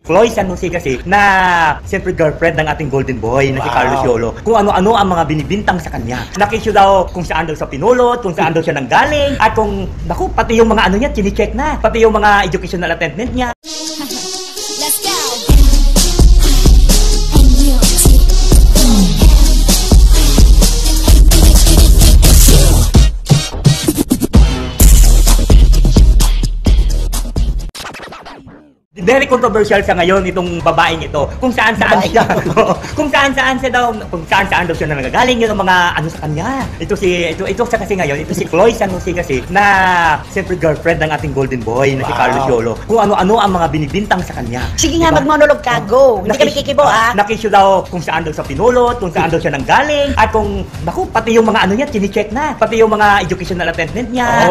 Chloe San Jose kasi na siyempre girlfriend ng ating golden boy na si Carlos Yolo. Kung ano-ano ang mga binibintang sa kanya. Nakisyo daw kung saan daw sa pinulot, kung saan daw siya nanggaling, at kung, naku, pati yung mga ano niya, chine-check na. Pati yung mga educational attainment niya. Let's go! Very controversial sa ngayon itong babaeng ito. Kung saan-saan siya. Kung saan-saan daw siya nangagaling yun ang mga ano sa kanya. Ito sa kasi ngayon, ito si Chloe San Jose kasi na siyempre girlfriend ng ating golden boy na si Carlos Yolo. Kung ano-ano ang mga binibintang sa kanya. Sige nga, mag-monologue ka, go. Hindi kami kikibo, ha? Nakisyo daw kung saan daw sa pinulot, kung saan daw siya nanggaling, at kung, naku, pati yung mga ano niya, chine-check na. Pati yung mga educational attainment niya.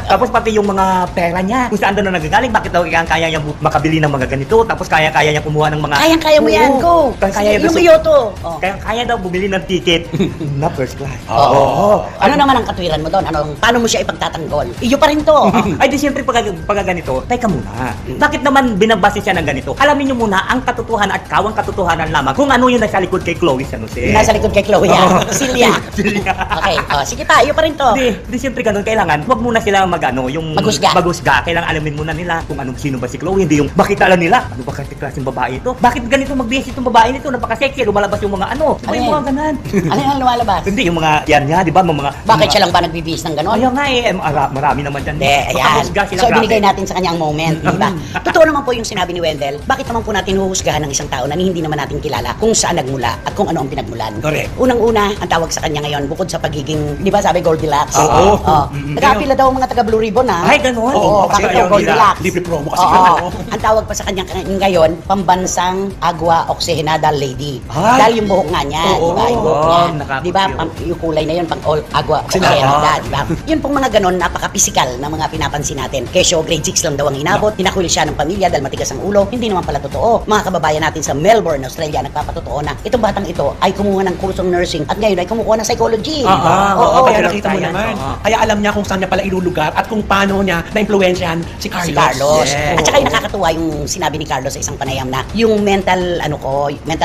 Tapos pati yung mga pera niya, kung saan daw nagagaling, bakit daw kaya niya makabili ng mga ganito, tapos kaya niya kumuha ng mga... Kaya mo yan, go! Yung biyoto! Kaya daw bumili ng ticket na first class. Ano naman ang katwiran mo doon? Paano mo siya ipagtatanggol? Iyo pa rin to! Ay di siyempre pag ganito, teka muna. Bakit naman binabase siya ng ganito? Alamin niyo muna ang katotohanan at kawang katotohanan lamang kung ano yung nasa likod kay Chloe San Jose. Nasa likod kay Chloe yan. Silya. Okay, sige pa, iyo pa rin to. Di siyempre ganun, kailangan wag muna sila magusga. Kailangan alamin muna nila kung sino ba si Chloe, hindi yung bakit alam nila, ano ba kasi klaseng babae ito? Bakit ganito magbihis itong babae nito? Napaka-sexy, lumalabas yung mga ano. Diba yung mga ganan? Ano yung lumalabas? Hindi, yung mga yan niya, di ba? Bakit siya lang ba nagbibihis ng ganon? Ayaw nga eh, marami naman dyan. Ayan. So, binigay natin sa kanya ang moment, di ba? Totoo naman po yung sinabi ni Wendell. Bakit naman po natin huhusgahan ng isang tao na hindi naman natin kilala kung saan nagmula at kung ano ang pinagmulan? Correct. Unang-una, ang tawag sa kanya ngayon, bukod sa pagiging, di ba sabi Goldilocks? Oo. Nag-apila daw ang mga taga Blue Ribbon, ha? Ay, ganun? Oo, bakit daw Goldilocks? Libre promo kasi. Ang tawag pa sa kanya ngayon, pambansang agua oxygenada lady. Ay. Dahil yung buhok nga niya, di ba? Yung buhok niya. Di ba? Yung kulay na yun, pang agua oxygenada, di ba? Yun pong mga ganon, napaka-physical na mga pinapansin natin. Kesyo, grade 6 lang daw ang inabot, tinakwil siya ng pamilya dahil matigas ang ulo. Hindi naman pala totoo. Mga kababayan natin sa Melbourne, Australia, nagpapatotoo na itong batang ito ay kumuha ng kursong nursing at ngayon ay kumukuha ng psychology. Kaya nakita mo naman. Kaya alam niya kung saan niya pala ilulugar at kung paano niya na-impluwensyahan si Carlos. At saka yung nakakatuwa yung sinabi ni Carlos sa isang panayam na yung mental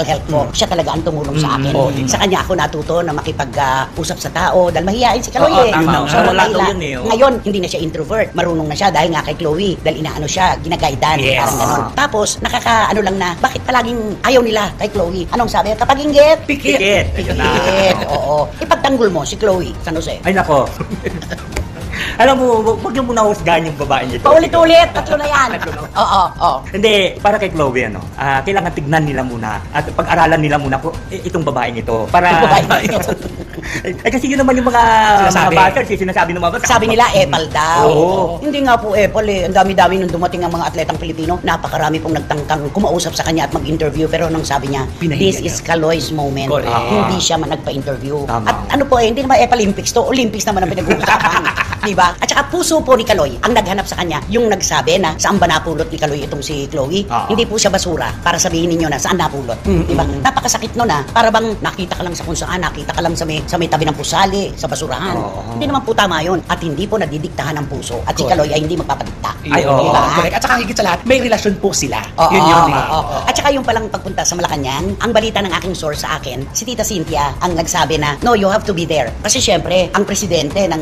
health ko, siya talaga ang tumulong sa akin. Sa kanya ako natuto na makipag-usap sa tao dahil mahihain si Chloe. Ngayon, hindi na siya introvert. Marunong na siya dahil nga kay Chloe. Dahil inaano siya, ginagaidan. Parang ganon. Tapos, lang na, bakit palaging ayaw nila kay Chloe? Anong sabi? Kapag inggit? Pikit. Oo. Ipagtanggol mo si Chloe San Jose. Ay nako. Alam mo, wag yung muna husgahan yung babae niya. Paulit-ulit, tatlo na yan. Oo. Hindi, para kay Chloe, kailangan tignan nila muna at pag-aralan nila muna kung itong babaeng ito. Para... kasi yun naman yung mga bashers, sinasabi ng mga bashers. Sabi nila, epal daw. Hindi nga po epal eh. Ang dami-dami nung dumating ang mga atletang Pilipino. Napakarami pong nagtangkang kumausap sa kanya at mag-interview. Pero nung sabi niya, this is Chloe's moment. Hindi siya nagpa-interview. At ano po hindi naman Epalympics to. Olympics naman ang pinag-uusapan. Diba? At saka puso po ni Chloe ang naghanap sa kanya, yung nagsabi na saan ba napulot ni Chloe itong si Chloe. Hindi po siya basura para sabihin ninyo na saan napulot. Diba? Napakasakit nun para bang nakita ka lang sa kung saan, nakita ka lang sa may tabi ng pusali, sa basurahan. Hindi naman po tama yun. At hindi po nadidiktahan ng puso. At si Chloe ay hindi magpapadikta. Diba? Correct. At saka higit sa lahat, may relasyon po sila. Yun. At saka yung palang pagpunta sa Malacanang, ang balita ng aking source sa akin, si Tita Cynthia ang nagsabi na, no, you have to be there. Kasi syempre, ang presidente ng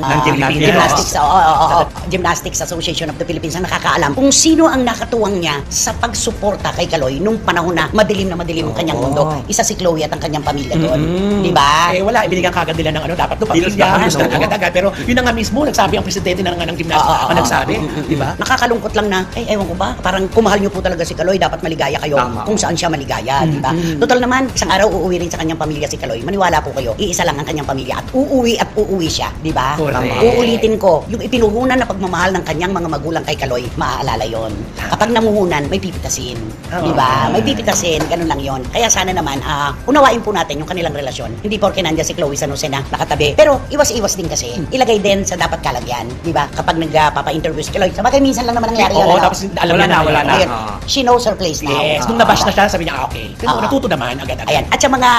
Gymnastics Association of the Philippines ang nakakaalam kung sino ang nakatuwang niya sa pagsuporta kay Chloe nung panahon na madilim ang kanyang mundo. Isa si Chloe at ang kanyang pamilya doon. Diba? Wala, ibinigyan kagad nila ng dapat no, pamilya, agad-agad. Pero yun na nga mismo, nagsabi ang presidente ng gymnastics, nagsabi. Diba? Nakakalungkot lang na, ewan ko ba, parang kumahal niyo po talaga si Chloe, dapat maligaya kayo kung saan siya maligaya. Diba? Total naman, isang araw uuwi rin sa kanyang pamilya si Chloe. Maniwala po kayo, iisa lang ang kanyang pamilya at uuwi siya. Diba? Uulitin ko, yung ipinuhunan na pagmamahal ng kanyang mga magulang kay Chloe, maaalala yon. Kapag namuhunan, may pipitasin. Diba? May pipitasin, ganun lang yon. Kaya sana naman, unawain po natin yung kanilang relasyon. Hindi porke nandiyan si Chloe San Jose na nakatabi. Pero iwas-iwas din kasi. Ilagay din sa dapat kalagyan. Diba? Kapag nagpapa-interview si Chloe, sabagay minsan lang naman nangyari yun. Tapos alam na, wala na. She knows her place now. Yes, nung nabash na siya, sabi niya, okay. Pero natuto naman, agad-agad. Ayan. At sa mga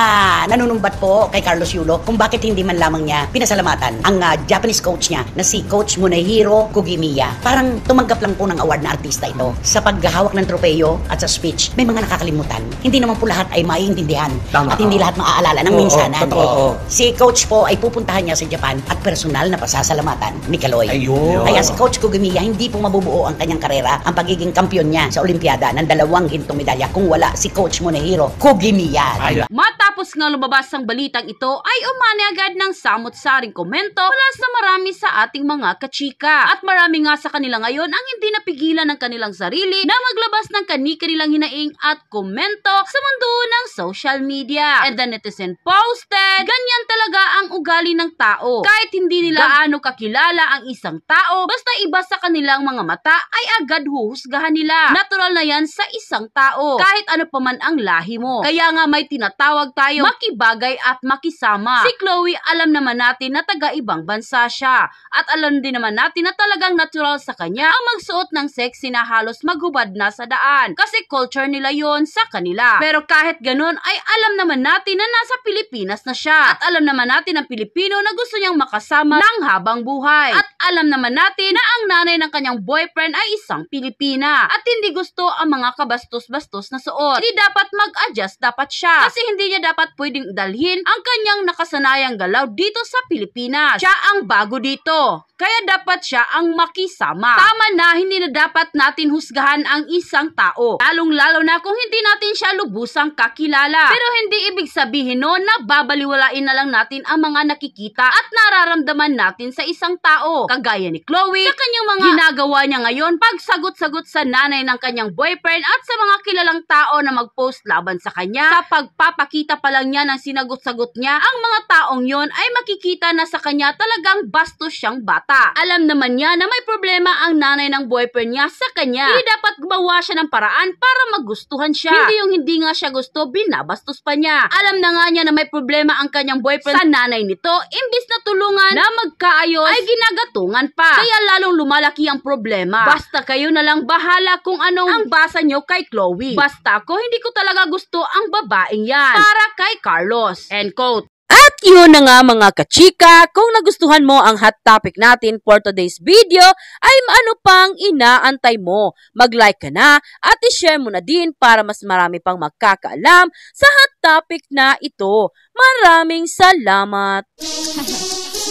nanunumbat po kay Carlos Yulo, kung bakit hindi man lamang niya pinasalamatan ang Japanese coach niya na si Coach Munehiro Kugimiya. Parang tumanggap lang po ng award na artista ito. Sa paghahawak ng tropeyo at sa speech, may mga nakakalimutan. Hindi naman po lahat ay maiintindihan Tama, at hindi lahat maaalala ng minsanan. totoo. Si Coach po ay pupuntahan niya sa Japan at personal na pasasalamatan ni Kaloy. Ayun. Kaya si Coach Kugimiya, hindi po mabubuo ang kanyang karera, ang pagiging kampiyon niya sa Olimpiada ng 2 gintong medalya kung wala si Coach Munehiro Kugimiya. Ay, Matapos nga lumabas ang balitang ito ay umani agad ng samot-saring komento mula sa marami sa ating mga kachika. At marami nga sa kanila ngayon ang hindi napigilan ng kanilang sarili na maglabas ng kani-kanilang hinaing at komento sa mundo ng social media. And the netizen posted, ganyan talaga ang ugali ng tao. Kahit hindi nila gaano kakilala ang isang tao, basta iba sa kanilang mga mata ay agad huhusgahan nila. Natural na yan sa isang tao, kahit ano pa man ang lahi mo. Kaya nga may tinatawag tayo makibagay at makisama. Si Chloe, alam naman natin na taga-ibang bansa siya. At alam din naman natin na talagang natural sa kanya ang magsuot ng sexy na halos maghubad na sa daan. Kasi culture nila yon sa kanila. Pero kahit ganun ay alam naman natin na nasa Pilipinas na siya. At alam naman natin ang Pilipino na gusto niyang makasama ng habang buhay. At alam naman natin na ang nanay ng kanyang boyfriend ay isang Pilipina. At hindi gusto ang mga kabastos-bastos na suot. Hindi dapat mag-adjust dapat siya. Kasi hindi niya dapat pwedeng dalhin ang kanyang nakasanayang galaw dito sa Pilipinas. Siya ang bago dito. Kaya dapat siya ang makisama. Tama na, hindi na dapat natin husgahan ang isang tao. Lalong-lalo na kung hindi natin siya lubusang kakilala. Pero hindi ibig sabihin no na babaliwalain na lang natin ang mga nakikita at nararamdaman natin sa isang tao. Kagaya ni Chloe, sa kanyang mga ginagawa niya ngayon, pagsagot-sagot sa nanay ng kanyang boyfriend at sa mga kilalang tao na mag-post laban sa kanya. Sa pagpapakita pa lang niya ng sinagot-sagot niya, ang mga taong yon ay makikita na sa kanya talagang bastos siyang bata. Alam naman niya na may problema ang nanay ng boyfriend niya sa kanya. Hindi dapat gumawa siya ng paraan para magustuhan siya. Hindi yung hindi nga siya gusto, binabastos pa niya. Alam na nga niya na may problema ang kanyang boyfriend sa nanay nito, imbis na tulungan na magkaayos ay ginagatungan pa. Kaya lalong lumalaki ang problema. Basta kayo na lang bahala kung anong ang basa nyo kay Chloe. Basta ko, hindi ko talaga gusto ang babaeng yan. Para kay Carlos. End quote. At yun na nga mga kachika, kung nagustuhan mo ang hot topic natin for today's video, ay ano pang inaantay mo? Mag-like ka na at i-share mo na din para mas marami pang magkakaalam sa hot topic na ito. Maraming salamat!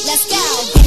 Let's go.